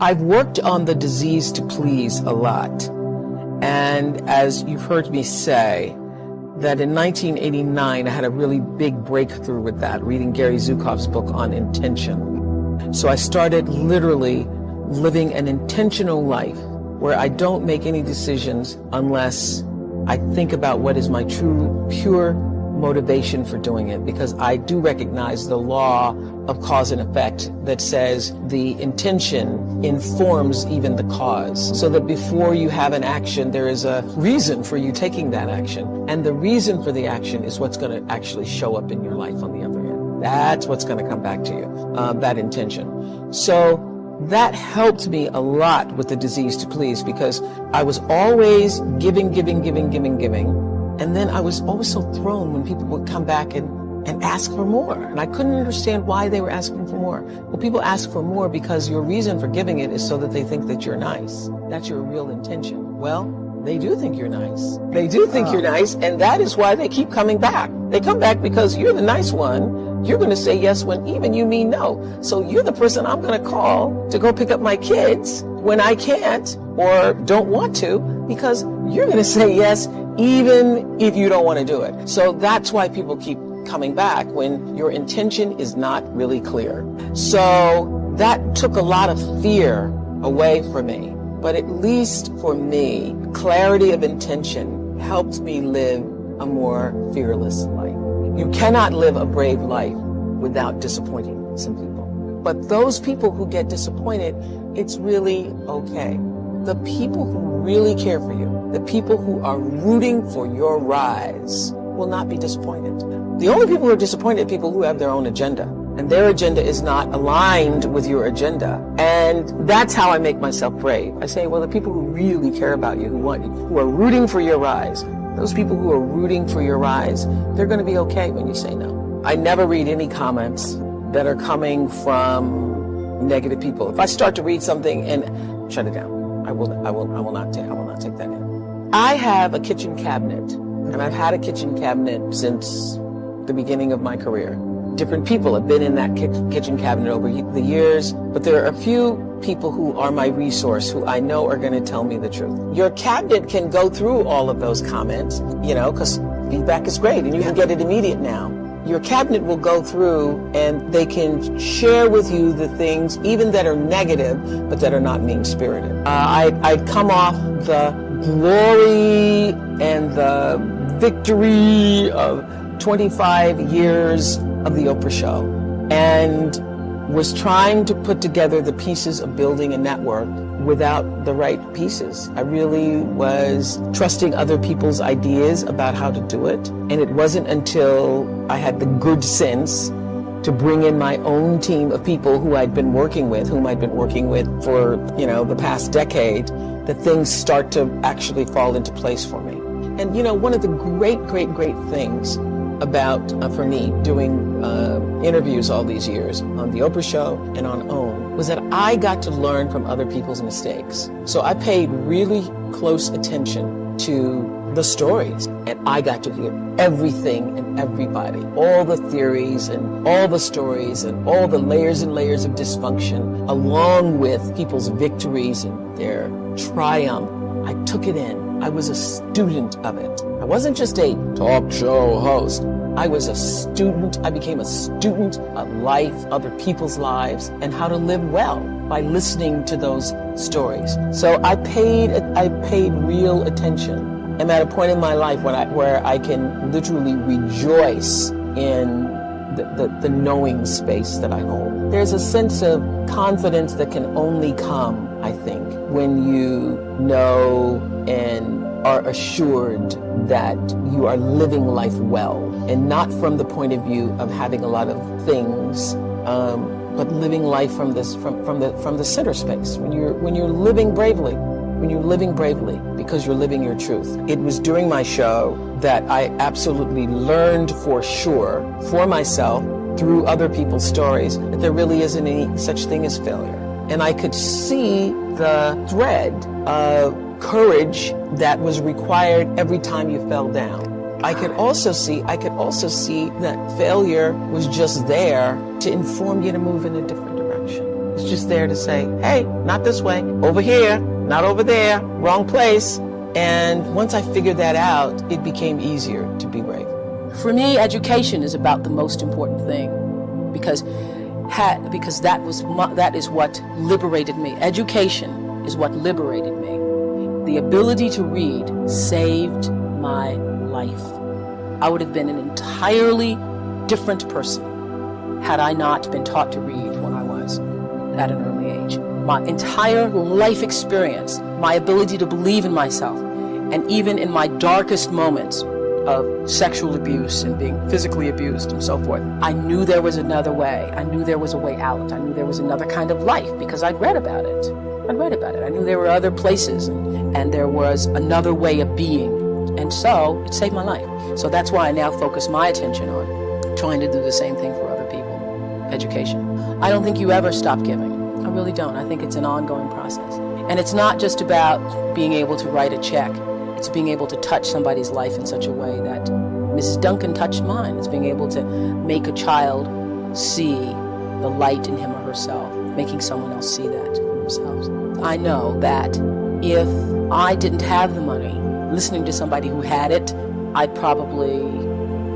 I've worked on the disease to please a lot. And as you've heard me say, that in 1989, I had a really big breakthrough with that, reading Gary Zukav's book on intention. So I started literally living an intentional life where I don't make any decisions unless I think about what is my true, pure motivation for doing it, because I do recognize the law of cause and effect that says the intention informs even the cause, so that before you have an action, there is a reason for you taking that action. And the reason for the action is what's going to actually show up in your life on the other end. That's what's going to come back to you, that intention. So that helped me a lot with the disease to please, because I was always giving. And then I was always so thrown when people would come back and ask for more. And I couldn't understand why they were asking for more. Well, people ask for more because your reason for giving it is so that they think that you're nice. That's your real intention. Well, they do think you're nice. They do think you're nice, and that is why they keep coming back. They come back because you're the nice one. You're going to say yes when even you mean no. So you're the person I'm going to call to go pick up my kids when I can't or don't want to, because you're going to say yes even if you don't want to do it. So that's why people keep coming back, when your intention is not really clear. So that took a lot of fear away from me. But at least for me, clarity of intention helped me live a more fearless life. You cannot live a brave life without disappointing some people. But those people who get disappointed, it's really okay. The people who really care for you, the people who are rooting for your rise, will not be disappointed. The only people who are disappointed are people who have their own agenda, and their agenda is not aligned with your agenda. And that's how I make myself brave. I say, well, the people who really care about you, who want you, who are rooting for your rise, those people who are rooting for your rise, they're going to be okay when you say no. I never read any comments that are coming from negative people. If I start to read something and shut it down, I will not take that in. I have a kitchen cabinet, and I've had a kitchen cabinet since the beginning of my career. Different people have been in that kitchen cabinet over the years, but there are a few people who are my resource, who I know are going to tell me the truth. Your cabinet can go through all of those comments, because feedback is great, and you can get it immediate now. Your cabinet will go through, and they can share with you the things, even that are negative, but that are not mean-spirited. I'd come off the glory and the victory of 25 years of the Oprah Show, and was trying to put together the pieces of building a network without the right pieces. I really was trusting other people's ideas about how to do it, and it wasn't until I had the good sense to bring in my own team of people whom I'd been working with for, the past decade, that things start to actually fall into place for me. And, one of the great things about, for me, doing interviews all these years on the Oprah Show and on OWN, was that I got to learn from other people's mistakes. So I paid really close attention to the stories, and I got to hear everything and everybody, all the theories and all the stories and all the layers and layers of dysfunction, along with people's victories and their triumph. I took it in. I was a student of it. I wasn't just a talk show host. I was a student. I became a student of life, other people's lives, and how to live well by listening to those stories. So I paid real attention. I'm at a point in my life where I can literally rejoice in the knowing space that I hold. There's a sense of confidence that can only come, I think, when you know and are assured that you are living life well, and not from the point of view of having a lot of things, but living life from the center space. When you're living bravely. When you're living bravely because you're living your truth. It was during my show that I absolutely learned for sure, for myself, through other people's stories, that there really isn't any such thing as failure. And I could see the thread of courage that was required every time you fell down. I could also see that failure was just there to inform you to move in a different direction. It's just there to say, hey, not this way, over here, not over there, wrong place. And once I figured that out, it became easier to be brave. For me, education is about the most important thing because that is what liberated me. Education is what liberated me. The ability to read saved my life. I would have been an entirely different person had I not been taught to read when I was at an early age. My entire life experience, my ability to believe in myself, and even in my darkest moments of sexual abuse and being physically abused and so forth, I knew there was another way. I knew there was a way out. I knew there was another kind of life because I'd read about it. I knew there were other places and there was another way of being. And so it saved my life. So that's why I now focus my attention on trying to do the same thing for other people. Education. I don't think you ever stop giving. I really don't. I think it's an ongoing process. And it's not just about being able to write a check. It's being able to touch somebody's life in such a way that Mrs. Duncan touched mine. It's being able to make a child see the light in him or herself, making someone else see that for themselves. I know that if I didn't have the money, listening to somebody who had it, I'd probably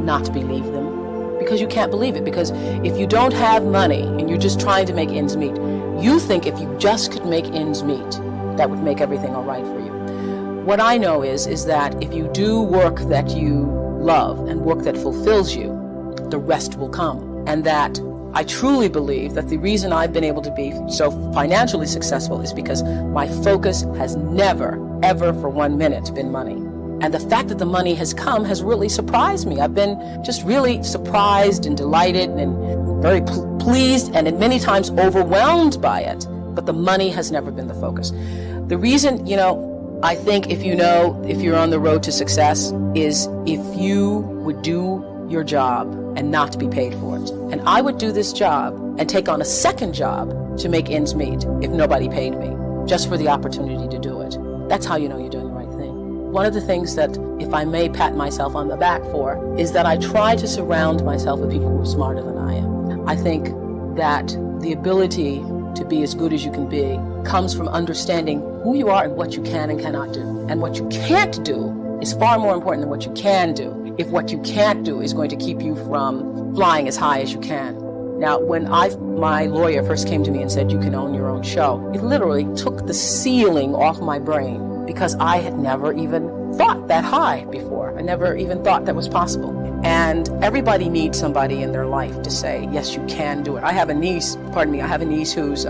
not believe them, because you can't believe it. Because if you don't have money and you're just trying to make ends meet, you think if you just could make ends meet, that would make everything all right for you. What I know is that if you do work that you love and work that fulfills you, the rest will come. And that I truly believe that the reason I've been able to be so financially successful is because my focus has never, ever for 1 minute been money. And the fact that the money has come has really surprised me. I've been just really surprised and delighted and very pleased and many times overwhelmed by it. But the money has never been the focus. The reason, I think if you're on the road to success is if you would do your job and not be paid for it. And I would do this job and take on a second job to make ends meet if nobody paid me, just for the opportunity to do it. That's how you know you're doing the right thing. One of the things that, if I may pat myself on the back for, is that I try to surround myself with people who are smarter than I am. I think that the ability to be as good as you can be comes from understanding who you are and what you can and cannot do. And what you can't do is far more important than what you can do, if what you can't do is going to keep you from flying as high as you can. Now, when my lawyer first came to me and said, you can own your own show, it literally took the ceiling off my brain, because I had never even thought that high before. I never even thought that was possible. And everybody needs somebody in their life to say, yes, you can do it. I have a niece who's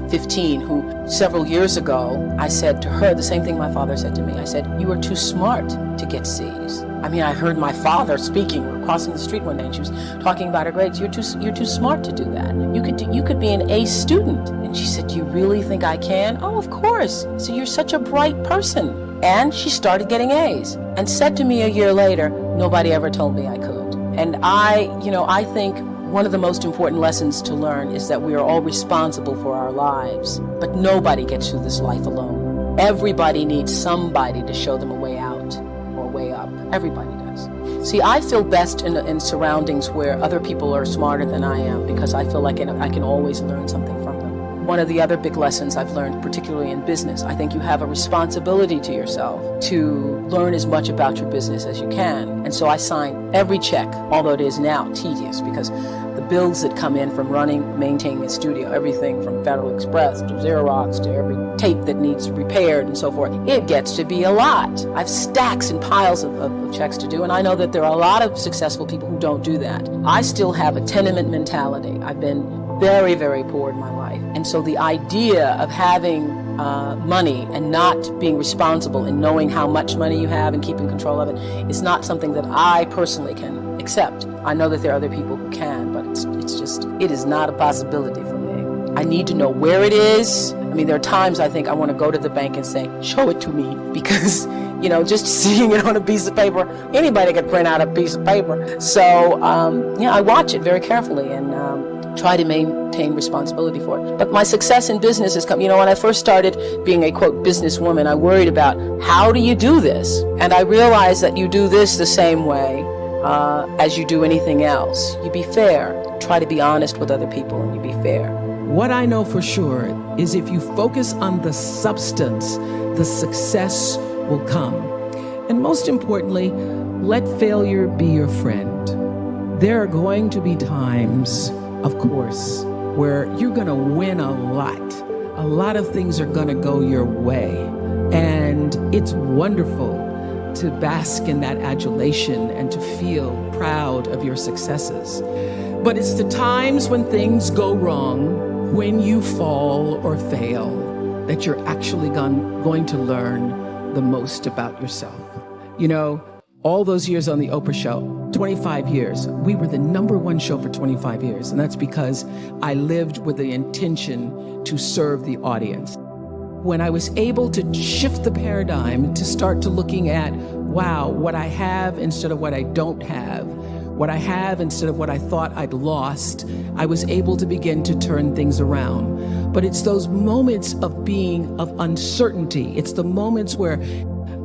15, who several years ago, I said to her the same thing my father said to me. I said, you are too smart to get C's. I heard my father speaking. We were crossing the street one day and she was talking about her grades. You're too smart to do that. You could be an A student. And she said, do you really think I can? Oh, of course. So you're such a bright person. And she started getting A's and said to me a year later, nobody ever told me I could. And I think one of the most important lessons to learn is that we are all responsible for our lives, but nobody gets through this life alone. Everybody needs somebody to show them a way out or a way up. Everybody does. See, I feel best in surroundings where other people are smarter than I am, because I feel like I can always learn something from them. One of the other big lessons I've learned, particularly in business, I think you have a responsibility to yourself to learn as much about your business as you can. And so I sign every check, although it is now tedious, because the bills that come in from maintaining a studio, everything from Federal Express to Xerox to every tape that needs repaired and so forth, it gets to be a lot. I have stacks and piles of checks to do, and I know that there are a lot of successful people who don't do that. I still have a tenement mentality. I've been very, very poor in my life. And so the idea of having money and not being responsible and knowing how much money you have and keeping control of it is not something that I personally can accept. I know that there are other people who can, but it is not a possibility for me. I need to know where it is. There are times I think I want to go to the bank and say, show it to me, because just seeing it on a piece of paper, anybody could print out a piece of paper. So, I watch it very carefully and try to maintain responsibility for it. But my success in business has come, when I first started being a, quote, businesswoman, I worried about, how do you do this? And I realized that you do this the same way as you do anything else. You be fair. Try to be honest with other people, and you be fair. What I know for sure is if you focus on the substance, the success will come. And most importantly, let failure be your friend. There are going to be times, of course, where you're going to win a lot. A lot of things are going to go your way. And it's wonderful to bask in that adulation and to feel proud of your successes. But it's the times when things go wrong, when you fall or fail, that you're actually going to learn the most about yourself. You know, all those years on the Oprah show, 25 years, we were the #1 show for 25 years. And that's because I lived with the intention to serve the audience. When I was able to shift the paradigm to start to looking at, wow, what I have instead of what I don't have, what I have instead of what I thought I'd lost, I was able to begin to turn things around. But it's those moments of uncertainty. It's the moments where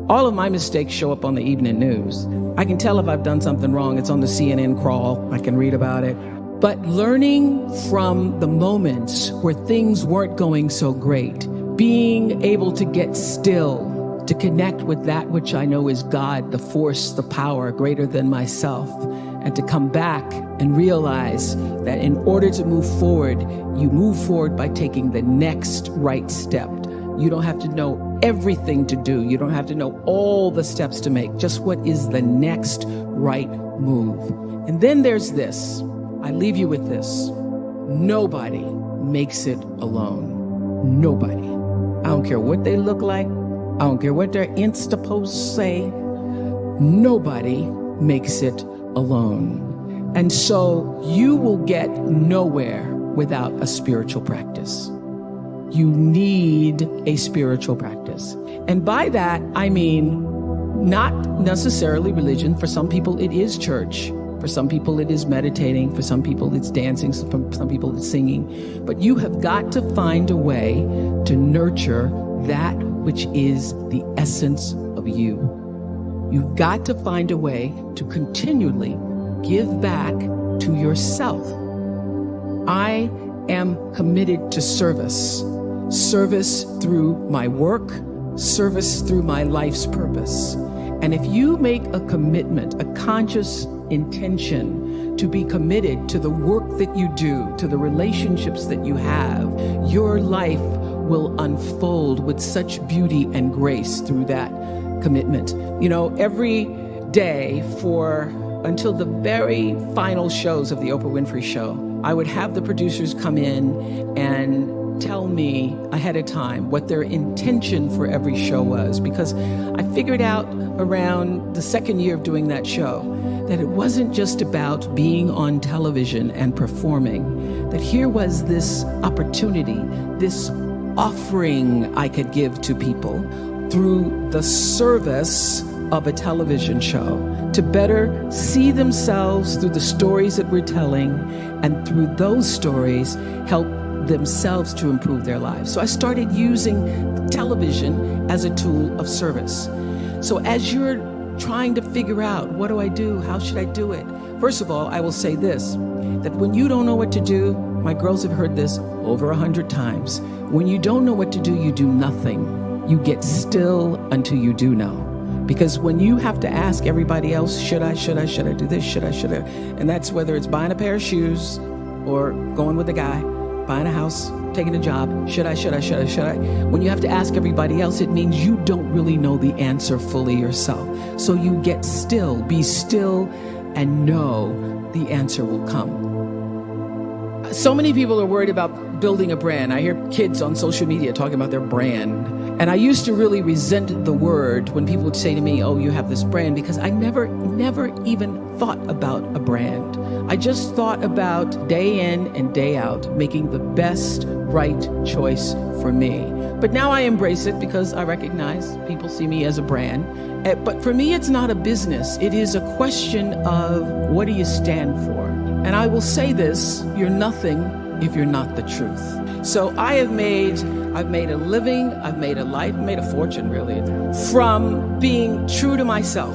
all of my mistakes show up on the evening news. I can tell if I've done something wrong. It's on the CNN crawl. I can read about it. But learning from the moments where things weren't going so great, being able to get still, to connect with that which I know is God, the force, the power greater than myself, and to come back and realize that in order to move forward, you move forward by taking the next right step. You don't have to know everything to do. You don't have to know all the steps to make, just what is the next right move. And then there's this. I leave you with this. Nobody makes it alone. Nobody. I don't care what they look like. I don't care what their Insta posts say. Nobody makes it alone. And so you will get nowhere without a spiritual practice. You need a spiritual practice. And by that, I mean not necessarily religion. For some people, it is church. For some people, it is meditating. For some people, it's dancing. For some people, it's singing. But you have got to find a way to nurture that which is the essence of you. You've got to find a way to continually give back to yourself. I am committed to service. Service through my work, service through my life's purpose. And if you make a commitment, a conscious intention to be committed to the work that you do, to the relationships that you have, your life will unfold with such beauty and grace through that commitment. You know, every day until the very final shows of the Oprah Winfrey show, I would have the producers come in and tell me ahead of time what their intention for every show was, because I figured out around the second year of doing that show that it wasn't just about being on television and performing, that here was this opportunity, this offering I could give to people through the service of a television show to better see themselves through the stories that we're telling, and through those stories help themselves to improve their lives. So I started using television as a tool of service. So as you're trying to figure out, what do I do? How should I do it? First of all, I will say this, that when you don't know what to do, my girls have heard this over 100 times. When you don't know what to do, you do nothing. You get still until you do know. Because when you have to ask everybody else, should I do this, should I? And that's whether it's buying a pair of shoes or going with a guy, buying a house, taking a job, should I? When you have to ask everybody else, it means you don't really know the answer fully yourself. So you get still, be still, and know the answer will come. So many people are worried about building a brand. I hear kids on social media talking about their brand. And I used to really resent the word when people would say to me, oh, you have this brand, because I never even thought about a brand. I just thought about day in and day out, making the best right choice for me. But now I embrace it because I recognize people see me as a brand. But for me, it's not a business. It is a question of, what do you stand for? And I will say this, you're nothing if you're not the truth. So I've made a living, I've made a life, made a fortune really, from being true to myself.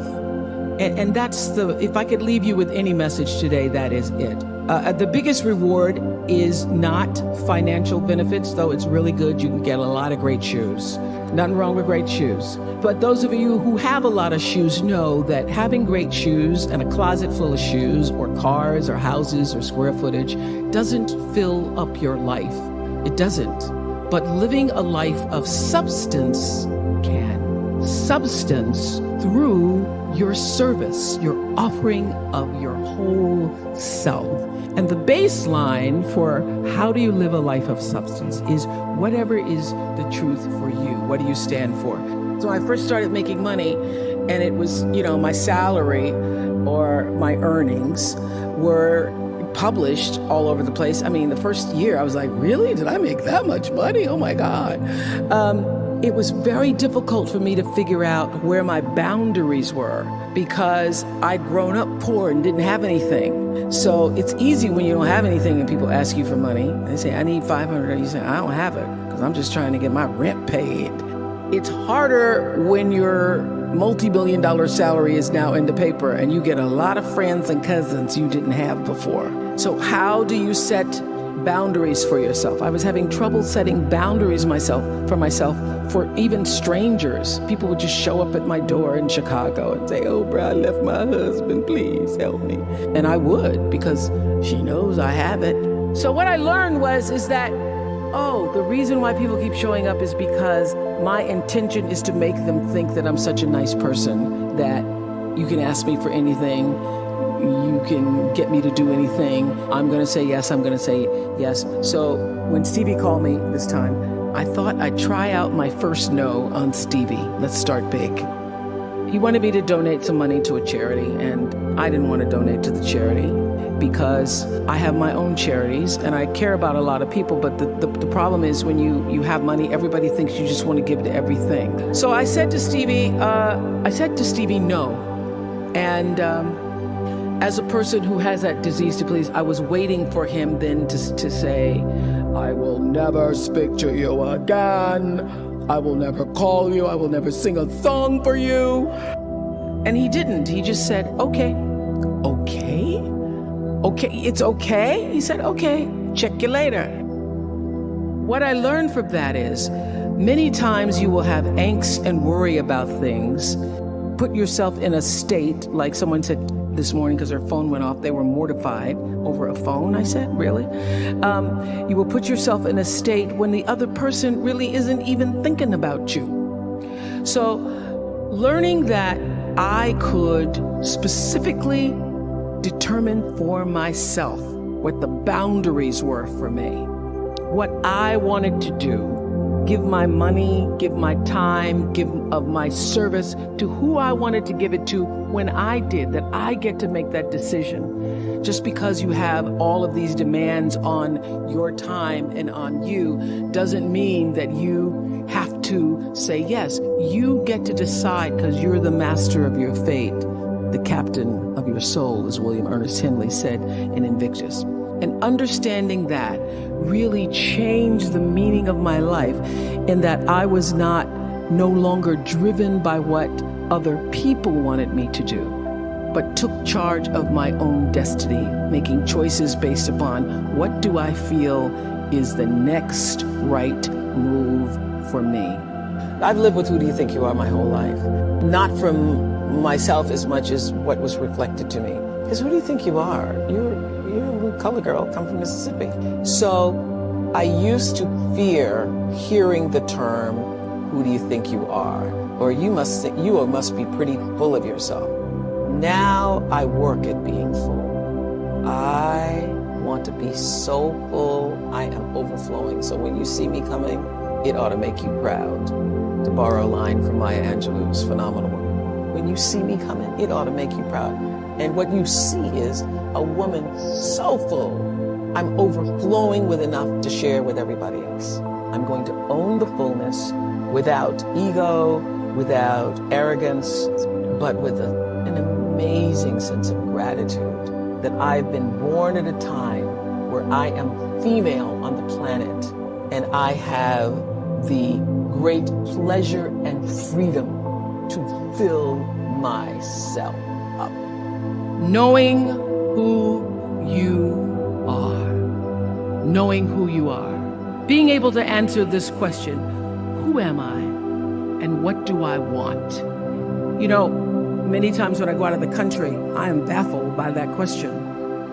And that's if I could leave you with any message today, that is it. The biggest reward is not financial benefits, though it's really good. You can get a lot of great shoes. Nothing wrong with great shoes. But those of you who have a lot of shoes know that having great shoes and a closet full of shoes or cars or houses or square footage doesn't fill up your life. It doesn't. But living a life of substance can. Substance through your service, your offering of your whole self. And the baseline for how do you live a life of substance is whatever is the truth for you. What do you stand for? So I first started making money, and it was, my salary or my earnings were published all over the place. I mean, the first year I was like, really? Did I make that much money? Oh my God. It was very difficult for me to figure out where my boundaries were because I'd grown up poor and didn't have anything. So it's easy when you don't have anything and people ask you for money. They say, I need $500. And you say, I don't have it because I'm just trying to get my rent paid. It's harder when your multi-billion-dollar salary is now in the paper and you get a lot of friends and cousins you didn't have before. So how do you set boundaries for yourself? I was having trouble setting boundaries for myself for even strangers. People would just show up at my door in Chicago and say, Oprah, I left my husband, please help me. And I would, because she knows I have it. So what I learned is that, the reason why people keep showing up is because my intention is to make them think that I'm such a nice person that you can ask me for anything. You can get me to do anything. I'm going to say yes. I'm going to say yes. So when Stevie called me this time, I thought I'd try out my first no on Stevie. Let's start big. He wanted me to donate some money to a charity, and I didn't want to donate to the charity because I have my own charities and I care about a lot of people. But the problem is when you have money, everybody thinks you just want to give to everything. So I said to Stevie, no. And as a person who has that disease to please, I was waiting for him then to say, I will never speak to you again. I will never call you. I will never sing a song for you. And he didn't. He just said, okay, it's okay. He said, okay, check you later. What I learned from that is many times you will have angst and worry about things. Put yourself in a state, like someone said this morning because their phone went off, they were mortified over a phone. I said, really? You will put yourself in a state when the other person really isn't even thinking about you. So learning that I could specifically determine for myself what the boundaries were for me, what I wanted to do, give my money, give my time, give of my service to who I wanted to give it to when I did, that I get to make that decision. Just because you have all of these demands on your time and on you doesn't mean that you have to say yes. You get to decide because you're the master of your fate, the captain of your soul, as William Ernest Henley said in Invictus. And understanding that really changed the meaning of my life in that I was no longer driven by what other people wanted me to do, but took charge of my own destiny, making choices based upon what do I feel is the next right move for me. I've lived with who do you think you are my whole life, not from myself as much as what was reflected to me. Because who do you think you are? You're a little color girl, come from Mississippi. So I used to fear hearing the term, who do you think you are? Or you must be pretty full of yourself. Now I work at being full. I want to be so full, I am overflowing. So when you see me coming, it ought to make you proud. To borrow a line from Maya Angelou's phenomenal woman. When you see me coming, it ought to make you proud. And what you see is a woman so full, I'm overflowing with enough to share with everybody else. I'm going to own the fullness without ego, without arrogance, but with an amazing sense of gratitude that I've been born at a time where I am female on the planet and I have the great pleasure and freedom to fill myself up. Knowing who you knowing who you are, being able to answer this question, who am I and what do I want? You know, many times when I go out of the country, I am baffled by that question.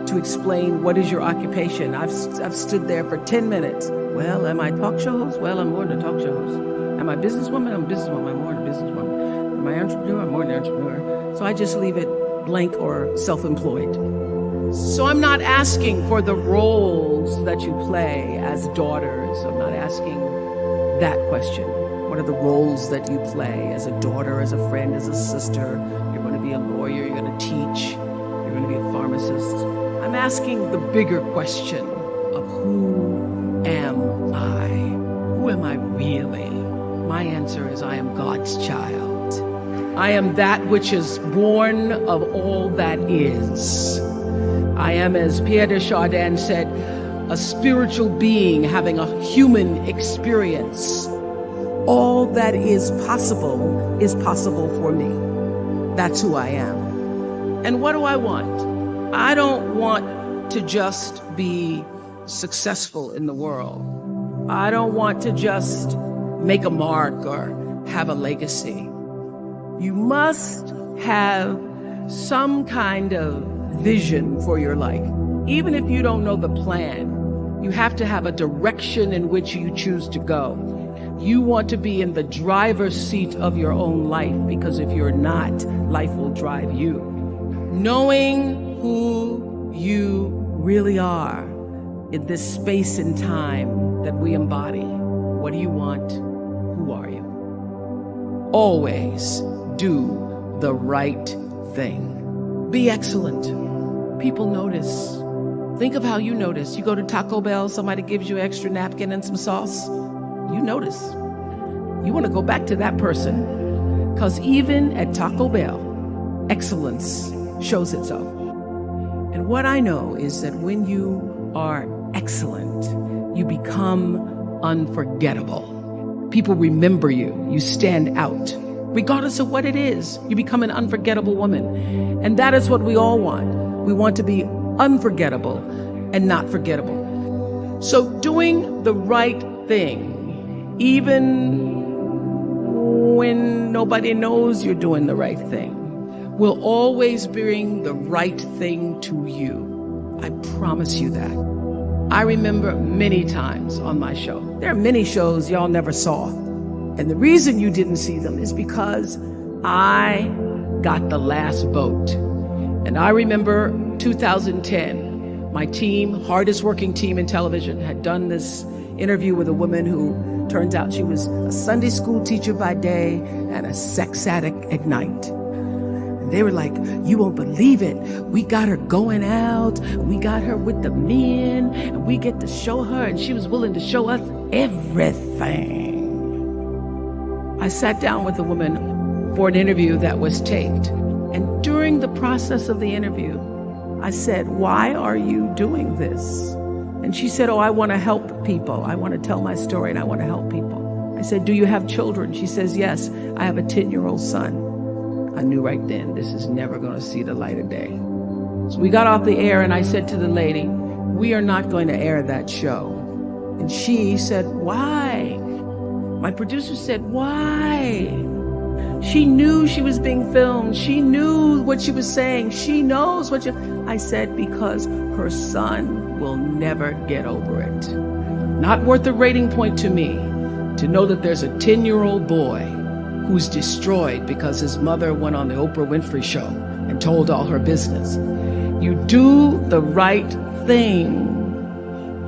To explain what is your occupation. I've stood there for 10 minutes. Well, am I a talk show host? Well, I'm more than a talk show host. Am I a businesswoman? I'm a businesswoman. I'm more than a businesswoman. Am I an entrepreneur? I'm more than an entrepreneur. So I just leave it blank or self-employed. So I'm not asking for the roles that you play as daughters. I'm not asking that question. What are the roles that you play as a daughter, as a friend, as a sister? You're going to be a lawyer. You're going to teach. You're going to be a pharmacist. I'm asking the bigger question of who am I? Who am I really? My answer is I am God's child. I am that which is born of all that is. I am, as Pierre de Chardin said, a spiritual being having a human experience. All that is possible for me. That's who I am. And what do I want? I don't want to just be successful in the world. I don't want to just make a mark or have a legacy. You must have some kind of vision for your life. Even if you don't know the plan, you have to have a direction in which you choose to go. You want to be in the driver's seat of your own life, because if you're not, life will drive you. Knowing who you really are in this space and time that we embody. What do you want? Who are you? Always do the right thing. Be excellent. People notice. Think of how you notice. You go to Taco Bell, somebody gives you an extra napkin and some sauce. You notice. You want to go back to that person, because even at Taco Bell, excellence shows itself. And what I know is that when you are excellent, you become unforgettable. People remember you. You stand out. Regardless of what it is, you become an unforgettable woman. And that is what we all want. We want to be unforgettable and not forgettable. So doing the right thing, even when nobody knows you're doing the right thing, will always bring the right thing to you. I promise you that. I remember many times on my show. There are many shows y'all never saw. And the reason you didn't see them is because I got the last vote. And I remember 2010, my team, hardest working team in television, had done this interview with a woman who turns out she was a Sunday school teacher by day and a sex addict at night. They were like, you won't believe it. We got her going out. We got her with the men, and we get to show her, and she was willing to show us everything. I sat down with the woman for an interview that was taped. And during the process of the interview, I said, why are you doing this? And she said, oh, I want to help people. I want to tell my story and I want to help people. I said, do you have children? She says, yes, I have a 10-year-old son. I knew right then, this is never going to see the light of day. So we got off the air and I said to the lady, we are not going to air that show. And she said, why? My producer said, why? She knew she was being filmed. She knew what she was saying. She knows what I said, because her son will never get over it. Not worth a rating point to me to know that there's a 10-year-old boy who's destroyed because his mother went on the Oprah Winfrey show and told all her business. You do the right thing,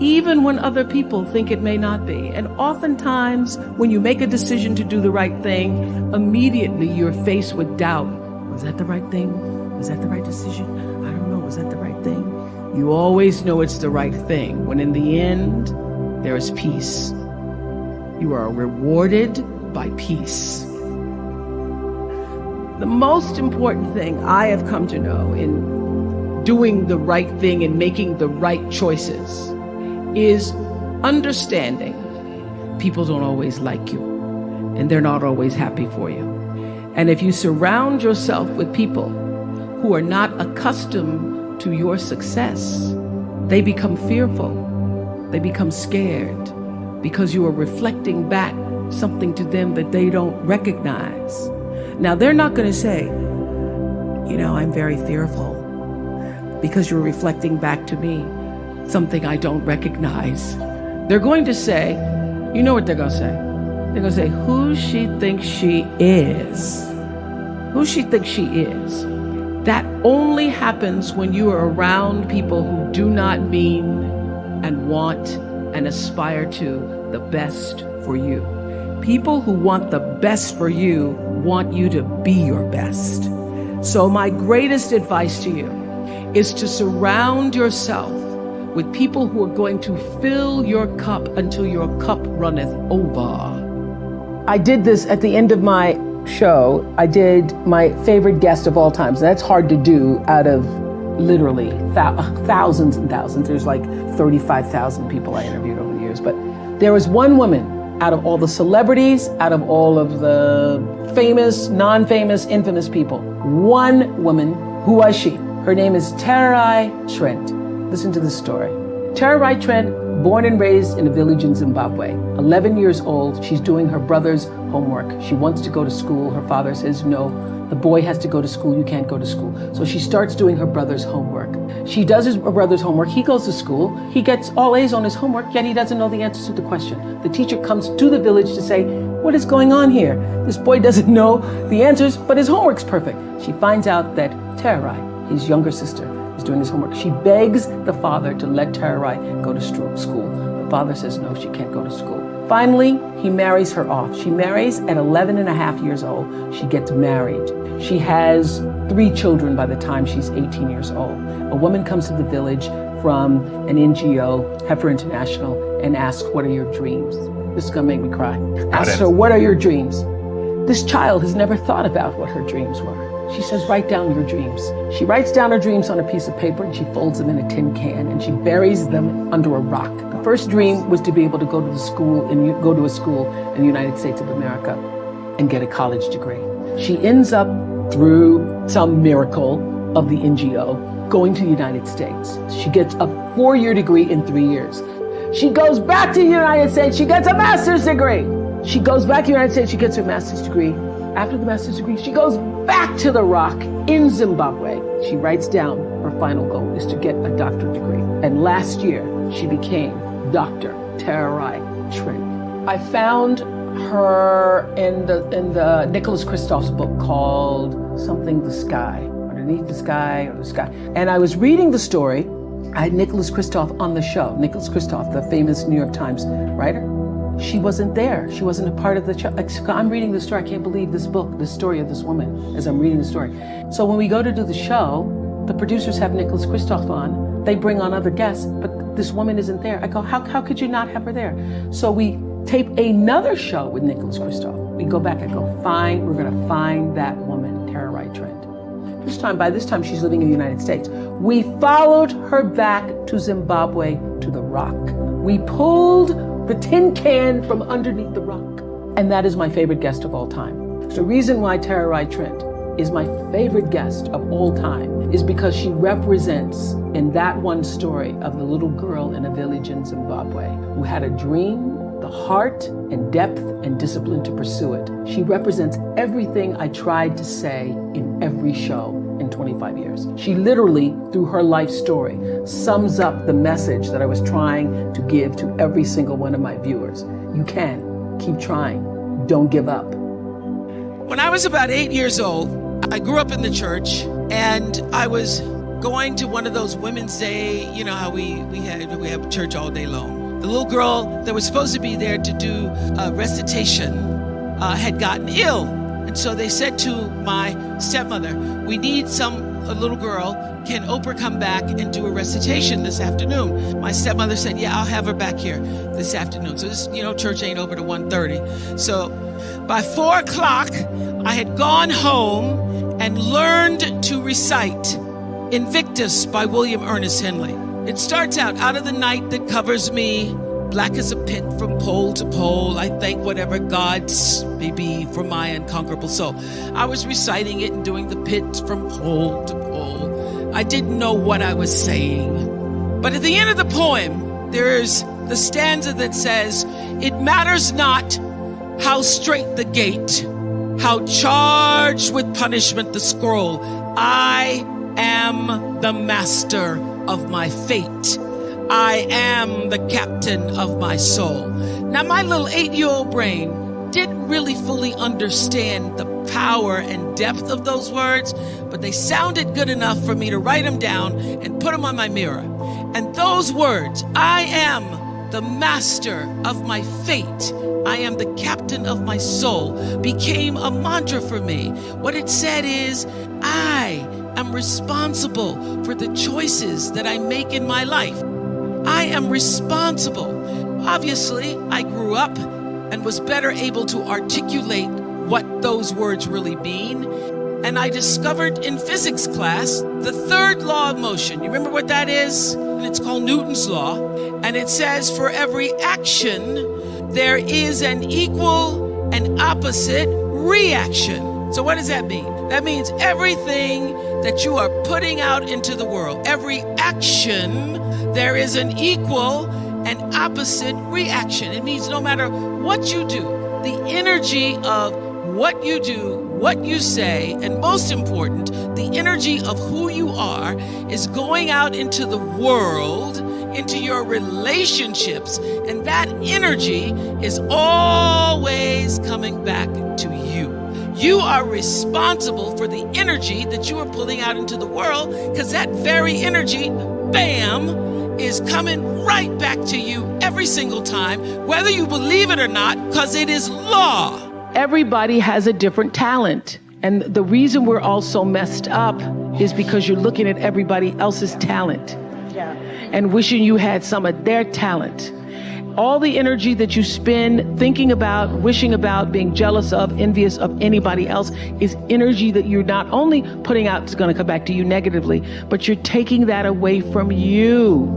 even when other people think it may not be. And oftentimes, when you make a decision to do the right thing, immediately you're faced with doubt. Was that the right thing? Was that the right decision? I don't know. Was that the right thing? You always know it's the right thing, when in the end, there is peace. You are rewarded by peace. The most important thing I have come to know in doing the right thing and making the right choices is understanding people don't always like you, and they're not always happy for you. And if you surround yourself with people who are not accustomed to your success, they become fearful. They become scared because you are reflecting back something to them that they don't recognize. Now, they're not going to say, I'm very fearful because you're reflecting back to me something I don't recognize. They're going to say, you know what they're going to say? They're going to say, who she thinks she is. Who she thinks she is. That only happens when you are around people who do not mean and want and aspire to the best for you. People who want the best for you want you to be your best. So my greatest advice to you is to surround yourself with people who are going to fill your cup until your cup runneth over. I did this at the end of my show. I did my favorite guest of all times. That's hard to do out of literally thousands and thousands. There's like 35,000 people I interviewed over the years. But there was one woman out of all the celebrities, out of all of the famous, non-famous, infamous people. One woman. Who was she? Her name is Terai Trent. Listen to this story. Terai Trent, born and raised in a village in Zimbabwe. 11 years old, she's doing her brother's homework. She wants to go to school. Her father says, no, the boy has to go to school. You can't go to school. So she starts doing her brother's homework. She does her brother's homework. He goes to school. He gets all A's on his homework, yet he doesn't know the answers to the question. The teacher comes to the village to say, what is going on here? This boy doesn't know the answers, but his homework's perfect. She finds out that Terai, his younger sister, is doing his homework. She begs the father to let Terai go to school. The father says, no, she can't go to school. Finally, he marries her off. She marries at 11 and a half years old. She gets married. She has 3 children by the time she's 18 years old. A woman comes to the village from an NGO, Heifer International, and asks, what are your dreams? This is gonna make me cry. Asks her, what are your dreams? This child has never thought about what her dreams were. She says, write down your dreams. She writes down her dreams on a piece of paper and she folds them in a tin can and she buries them under a rock. The first dream was to be able to go to a school in the United States of America and get a college degree. She ends up, through some miracle of the NGO, going to the United States. She gets a 4-year degree in 3 years. She goes back to the United States, she gets a master's degree. She goes back to the United States, she gets her master's degree. After the master's degree, she goes back to the rock in Zimbabwe. She writes down her final goal is to get a doctorate degree. And last year, she became Dr. Terai Trent. I found her in the Nicholas Kristof's book called Something the Sky, Underneath the Sky or the Sky. And I was reading the story. I had Nicholas Kristof on the show. Nicholas Kristof, the famous New York Times writer. She wasn't there. She wasn't a part of the show. I'm reading the story. I can't believe this book, the story of this woman, as I'm reading the story. So when we go to do the show, the producers have Nicholas Kristof on. They bring on other guests, but this woman isn't there. I go, how could you not have her there? So we tape another show with Nicholas Kristof. We go back, I go, fine, we're gonna find that woman, Terai Trent. By this time, she's living in the United States. We followed her back to Zimbabwe, to the rock. We pulled the tin can from underneath the rock. And that is my favorite guest of all time. The reason why Terai Trent is my favorite guest of all time is because she represents in that one story of the little girl in a village in Zimbabwe who had a dream, the heart and depth and discipline to pursue it. She represents everything I tried to say in every show in 25 years. She literally, through her life story, sums up the message that I was trying to give to every single one of my viewers. You can. Keep trying. Don't give up. When I was about 8 years old, I grew up in the church, and I was going to one of those Women's Day, you know how we have church all day long. The little girl that was supposed to be there to do a recitation had gotten ill. And so they said to my stepmother, we need a little girl. Can Oprah come back and do a recitation this afternoon? My stepmother said, yeah, I'll have her back here this afternoon. So this, church ain't over to 1:30. So by 4 o'clock, I had gone home and learned to recite Invictus by William Ernest Henley. It starts out of the night that covers me, black as a pit from pole to pole, I thank whatever gods may be for my unconquerable soul. I was reciting it and doing the pit from pole to pole. I didn't know what I was saying. But at the end of the poem, there's the stanza that says, "It matters not how straight the gate, how charged with punishment the scroll. I am the master of my fate. I am the captain of my soul." Now, my little 8-year-old brain didn't really fully understand the power and depth of those words, but they sounded good enough for me to write them down and put them on my mirror. And those words, "I am the master of my fate, I am the captain of my soul," became a mantra for me. What it said is, I am responsible for the choices that I make in my life. I am responsible. Obviously, I grew up and was better able to articulate what those words really mean. And I discovered in physics class the third law of motion. You remember what that is? And it's called Newton's law. And it says, for every action, there is an equal and opposite reaction. So what does that mean? That means everything that you are putting out into the world, every action, there is an equal and opposite reaction. It means no matter what you do, the energy of what you do, what you say, and most important, the energy of who you are is going out into the world, into your relationships, and that energy is always coming back to you. You are responsible for the energy that you are pulling out into the world, because that very energy, bam, is coming right back to you every single time, whether you believe it or not, because it is law. Everybody has a different talent. And the reason we're all so messed up is because you're looking at everybody else's talent and wishing you had some of their talent. All the energy that you spend thinking about, wishing about, being jealous of, envious of anybody else is energy that you're not only putting out is going to come back to you negatively, but you're taking that away from you.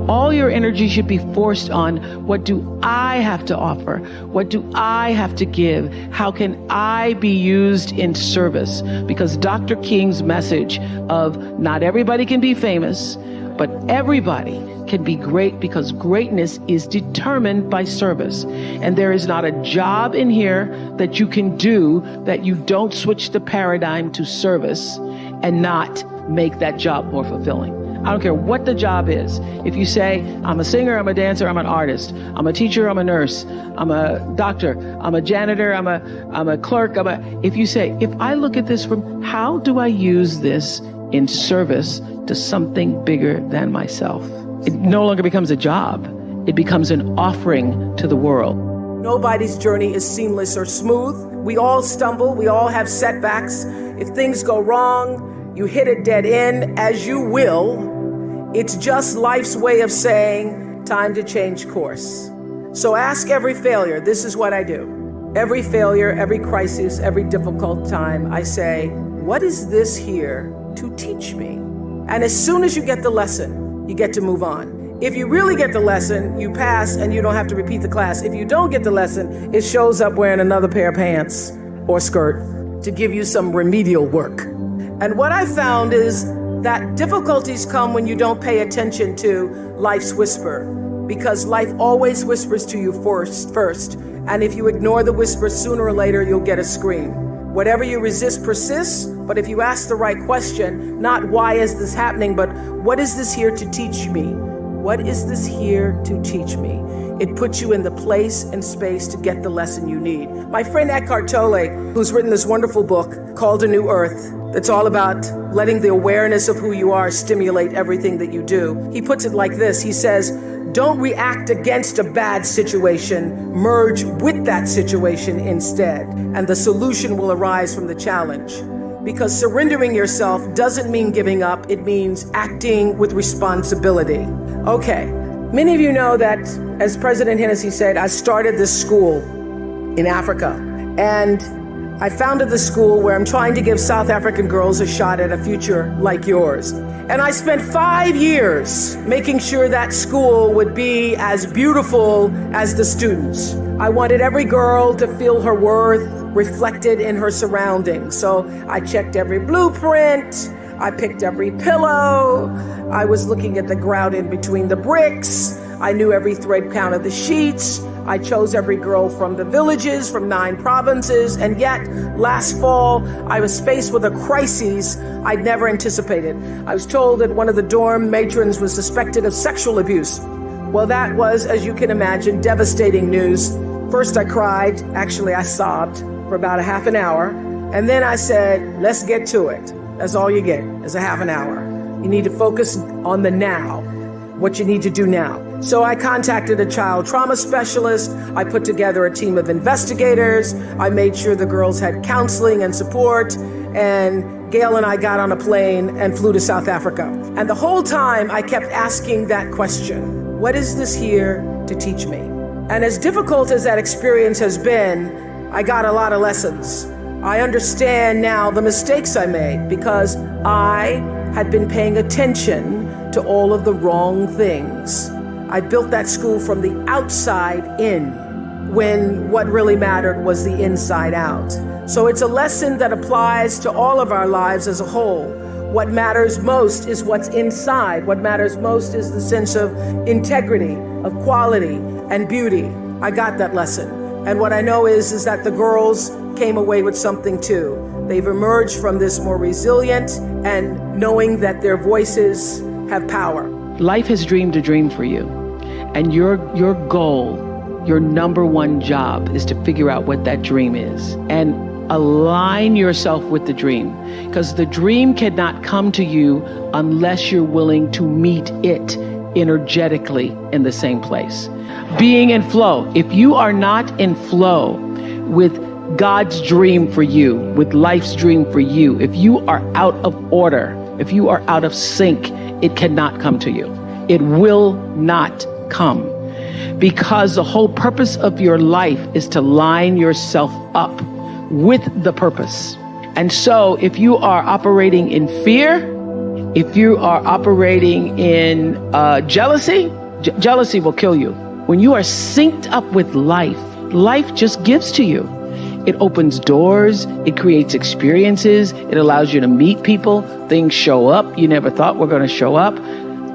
All your energy should be forced on, what do I have to offer? What do I have to give? How can I be used in service? Because Dr. King's message of not everybody can be famous, but everybody can be great, because greatness is determined by service. And there is not a job in here that you can do that you don't switch the paradigm to service and not make that job more fulfilling. I don't care what the job is. If you say, I'm a singer, I'm a dancer, I'm an artist, I'm a teacher, I'm a nurse, I'm a doctor, I'm a janitor, I'm a clerk, if you say, if I look at this from how do I use this in service to something bigger than myself, it no longer becomes a job. It becomes an offering to the world. Nobody's journey is seamless or smooth. We all stumble. We all have setbacks. If things go wrong, you hit a dead end, as you will. It's just life's way of saying, time to change course. So ask every failure. This is what I do. Every failure, every crisis, every difficult time, I say, what is this here to teach me? And as soon as you get the lesson, you get to move on. If you really get the lesson, you pass and you don't have to repeat the class. If you don't get the lesson, it shows up wearing another pair of pants or skirt to give you some remedial work. And what I found is that difficulties come when you don't pay attention to life's whisper, because life always whispers to you first. And if you ignore the whisper, sooner or later, you'll get a scream. Whatever you resist persists, but if you ask the right question, not why is this happening, but what is this here to teach me? What is this here to teach me? It puts you in the place and space to get the lesson you need. My friend Eckhart Tolle, who's written this wonderful book called A New Earth, that's all about letting the awareness of who you are stimulate everything that you do. He puts it like this. He says, don't react against a bad situation, merge with that situation instead, and the solution will arise from the challenge. Because surrendering yourself doesn't mean giving up, it means acting with responsibility. Okay, many of you know that, as President Hennessy said, I started this school in Africa, and I founded the school where I'm trying to give South African girls a shot at a future like yours. And I spent 5 years making sure that school would be as beautiful as the students. I wanted every girl to feel her worth reflected in her surroundings. So I checked every blueprint, I picked every pillow, I was looking at the grout in between the bricks, I knew every thread count of the sheets. I chose every girl from the villages, from 9 provinces, and yet last fall I was faced with a crisis I'd never anticipated. I was told that one of the dorm matrons was suspected of sexual abuse. Well, that was, as you can imagine, devastating news. First I cried, actually I sobbed for about a half an hour, and then I said, let's get to it. That's all you get, is a half an hour. You need to focus on the now, what you need to do now. So I contacted a child trauma specialist. I put together a team of investigators. I made sure the girls had counseling and support. And Gail and I got on a plane and flew to South Africa. And the whole time I kept asking that question, what is this here to teach me? And as difficult as that experience has been, I got a lot of lessons. I understand now the mistakes I made because I had been paying attention to all of the wrong things. I built that school from the outside in, when what really mattered was the inside out. So it's a lesson that applies to all of our lives as a whole. What matters most is what's inside. What matters most is the sense of integrity, of quality, and beauty. I got that lesson. And what I know is that the girls came away with something too. They've emerged from this more resilient and knowing that their voices have power. Life has dreamed a dream for you. And your goal, your number one job is to figure out what that dream is and align yourself with the dream. Because the dream cannot come to you unless you're willing to meet it energetically in the same place. Being in flow. If you are not in flow with God's dream for you, with life's dream for you, if you are out of order, if you are out of sync, it cannot come to you. It will not come. Because the whole purpose of your life is to line yourself up with the purpose. And so if you are operating in fear, if you are operating in jealousy, jealousy will kill you. When you are synced up with life, life just gives to you. It opens doors, it creates experiences, it allows you to meet people, things show up you never thought were going to show up,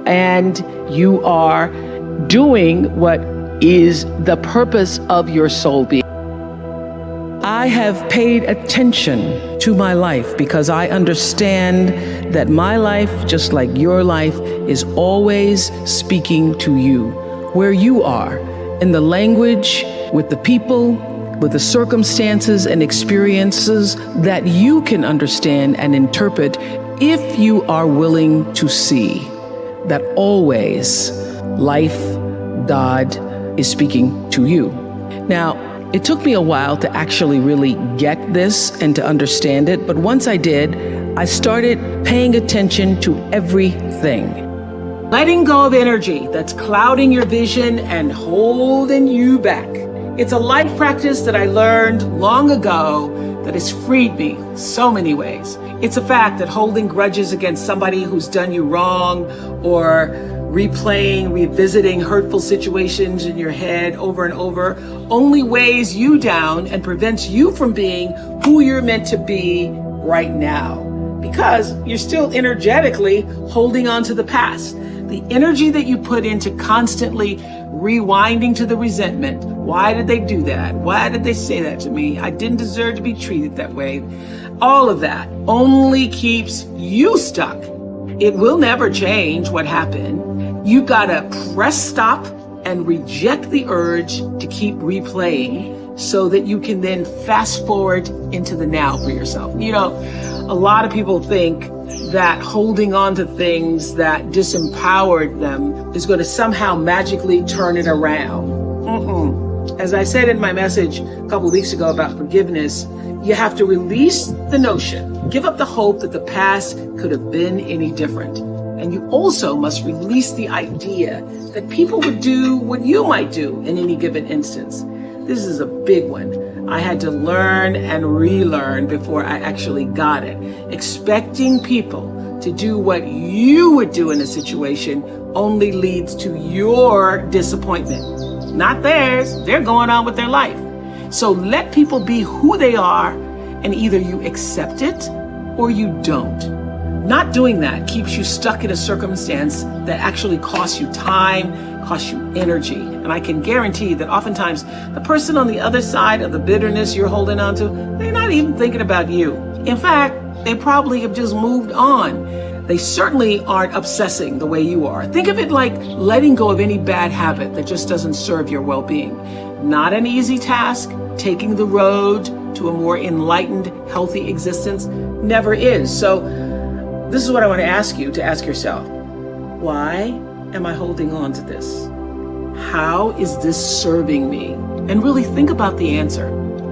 and you are doing what is the purpose of your soul being. I have paid attention to my life because I understand that my life, just like your life, is always speaking to you, where you are, in the language, with the people, with the circumstances and experiences that you can understand and interpret if you are willing to see that always life, God, is speaking to you. Now, it took me a while to actually really get this and to understand it, but once I did, I started paying attention to everything. Letting go of energy that's clouding your vision and holding you back. It's a life practice that I learned long ago that has freed me so many ways. It's a fact that holding grudges against somebody who's done you wrong, or revisiting hurtful situations in your head over and over, only weighs you down and prevents you from being who you're meant to be right now, because you're still energetically holding on to the past. The energy that you put into constantly rewinding to the resentment. Why did they do that? Why did they say that to me? I didn't deserve to be treated that way. All of that only keeps you stuck. It will never change what happened. You gotta press stop and reject the urge to keep replaying so that you can then fast forward into the now for yourself. You know, a lot of people think that holding on to things that disempowered them is going to somehow magically turn it around. As I said in my message a couple of weeks ago about forgiveness, you have to release the notion, give up the hope that the past could have been any different. And you also must release the idea that people would do what you might do in any given instance. This is a big one. I had to learn and relearn before I actually got it. Expecting people to do what you would do in a situation only leads to your disappointment, not theirs. They're going on with their life. So let people be who they are, and either you accept it or you don't. Not doing that keeps you stuck in a circumstance that actually costs you time, costs you energy. And I can guarantee that oftentimes the person on the other side of the bitterness you're holding on to, they're not even thinking about you. In fact, they probably have just moved on. They certainly aren't obsessing the way you are. Think of it like letting go of any bad habit that just doesn't serve your well-being. Not an easy task. Taking the road to a more enlightened, healthy existence never is. So this is what I want to ask you to ask yourself. Why am I holding on to this? How is this serving me? And really think about the answer.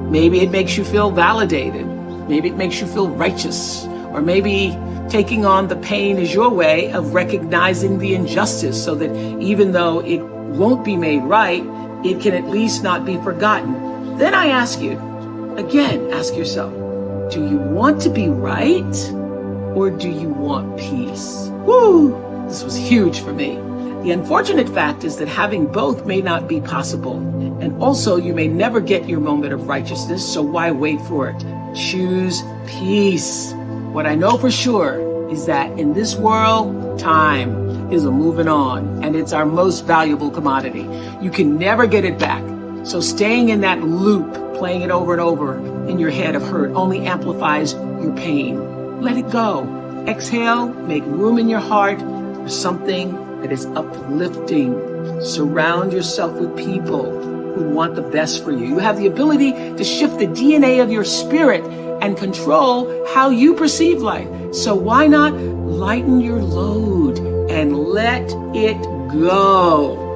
Maybe it makes you feel validated. Maybe it makes you feel righteous. Or maybe taking on the pain is your way of recognizing the injustice so that even though it won't be made right, it can at least not be forgotten. Then I ask you, again, ask yourself, do you want to be right or do you want peace? Woo! This was huge for me. The unfortunate fact is that having both may not be possible. And also you may never get your moment of righteousness, so why wait for it? Choose peace. What I know for sure is that in this world, time is a moving on, and it's our most valuable commodity. You can never get it back. So staying in that loop, playing it over and over in your head of hurt only amplifies your pain. Let it go. Exhale, make room in your heart for something that is uplifting. Surround yourself with people who want the best for you. You have the ability to shift the DNA of your spirit and control how you perceive life. So why not lighten your load and let it go?